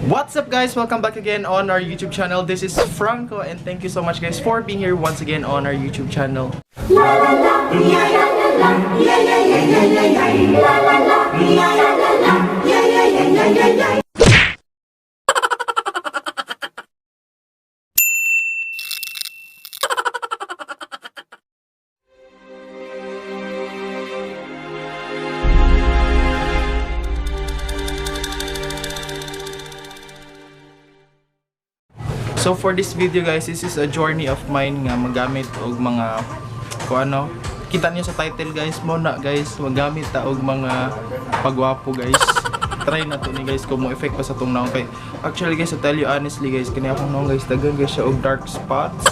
What's up guys? Welcome back again on our YouTube channel. This is Franco and thank you so much guys for being here once again on our YouTube channel. So for this video guys, this is a journey of mine nga magamit og mga kung ano, kita niyo sa title guys, muna guys, magamit ta og mga pagwapo guys. Try na to ni guys kung mo effect pa sa tong naong kay. Actually guys, to tell you honestly guys, kani akong naong guys, dagan guys siya og dark spots.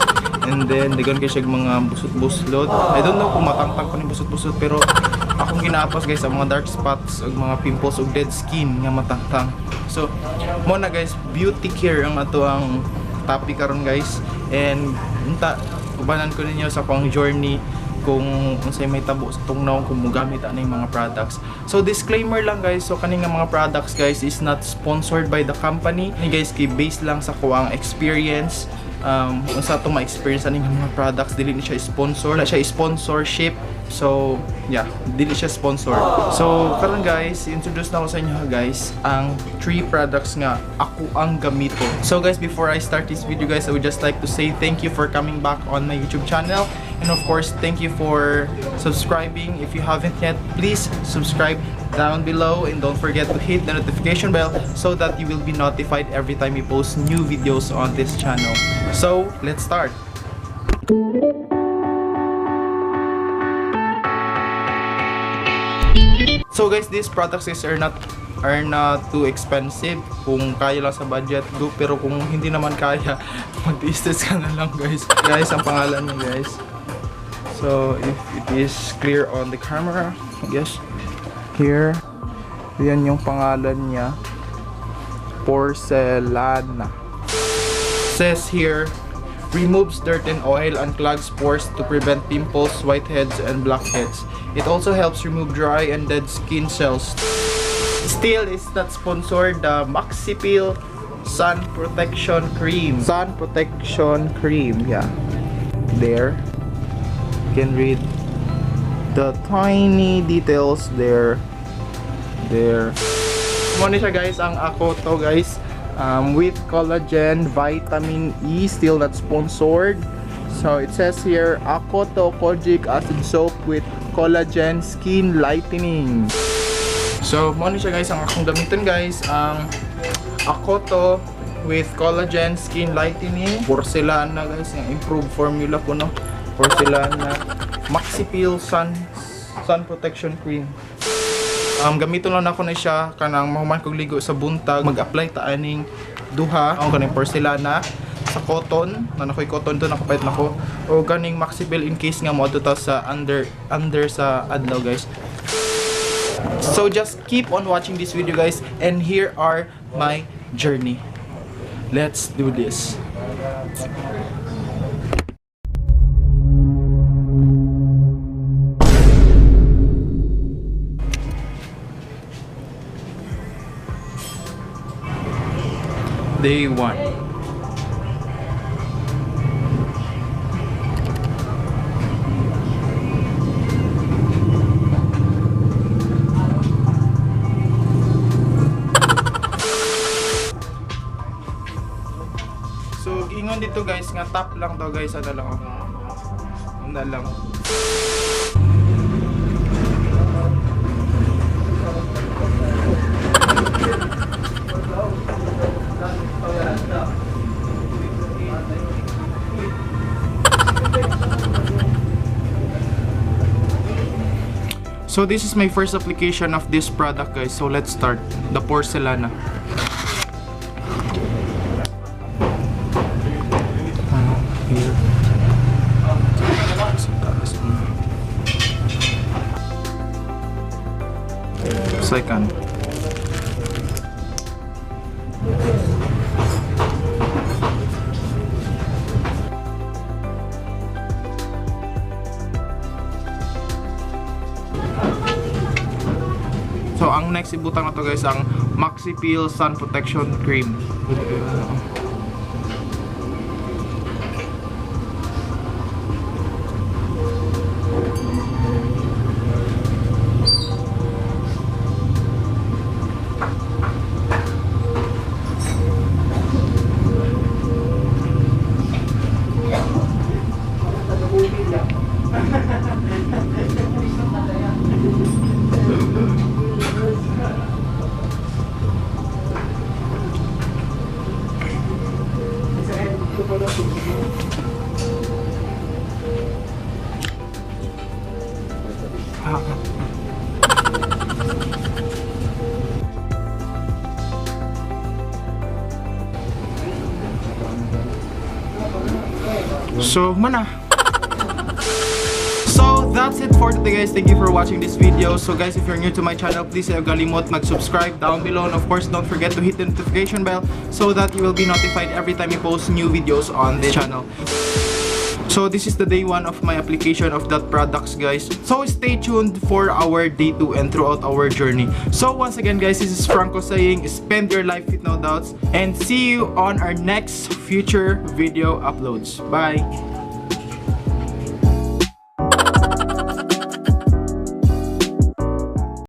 And then dagan guys siya og mga busot-buslot. I don't know kung matangtang ko ni busot-busot pero akong ginaapos guys sa mga dark spots og mga pimples og dead skin nga matangtang. So, muna guys, beauty care ang ato ang topic karon guys, and unta ubanan ko ninyo sa pang journey kung unsay may tabo sa tungnaw kung mogamit ani mga products. So disclaimer lang guys, so kani nga mga products guys is not sponsored by the company ni guys, kay based lang sa kuang experience. Unsa to ma-experience ani mga products, dili ni siya sponsor, na siya sponsorship. So yeah, dili siya sponsor. So karon guys, introduce na ko sa inyo guys ang 3 products nga ako ang gamito. So guys, before I start this video guys, I would just like to say thank you for coming back on my YouTube channel, and of course thank you for subscribing. If you haven't yet, please subscribe down below and don't forget to hit the notification bell so that you will be notified every time we post new videos on this channel. So let's start. So guys, these products guys are not too expensive kung kaya lang sa budget do, pero kung hindi naman kaya, mag-test ka na lang guys. Guys, ang pangalan niya guys, so if it is clear on the camera, I guess here, yan yung pangalan niya, Porcelana. Says here, removes dirt and oil, unclogs pores to prevent pimples, whiteheads, and blackheads. It also helps remove dry and dead skin cells. Still, it's not sponsored. The Maxi Peel Sun Protection Cream. Sun Protection Cream, yeah. There. You can read the tiny details there. There. Muna siya guys, ang ako to guys. With collagen, vitamin E, still not sponsored. So it says here, Akoto kojic acid soap with collagen skin lightening. So muna siya guys ang akong gamitin guys, ang Akoto with collagen skin lightening. Porcelana guys, yung improved formula po no. Porcelana Maxi Peel Sun Protection Cream. Gamiton lang ako na siya kanang mahuman kog ligo sa buntag, mag-apply ta aning duha ang kaning porcelana sa cotton, na nakoy cotton to nakapait nako, o ganing Maxi Peel in case nga mo ta sa under sa adlaw guys. So just keep on watching this video guys, and here are my journey. Let's do this. Day 1. So ingon dito guys nga top lang to guys, ano lang oh. Ano lang. So this is my first application of this product guys. So let's start. The Porcelana. Here. Second. So ang next ibutang na to guys ang Maxi Peel Sun Protection Cream. So, mana. So, that's it for today guys. Thank you for watching this video. So guys, if you're new to my channel, please huwag kalimot mag-subscribe down below. And of course, don't forget to hit the notification bell so that you will be notified every time you post new videos on this channel. So this is the day 1 of my application of that products guys. So stay tuned for our day 2 and throughout our journey. So once again guys, this is Franco saying spend your life with no doubts, and see you on our next future video uploads. Bye!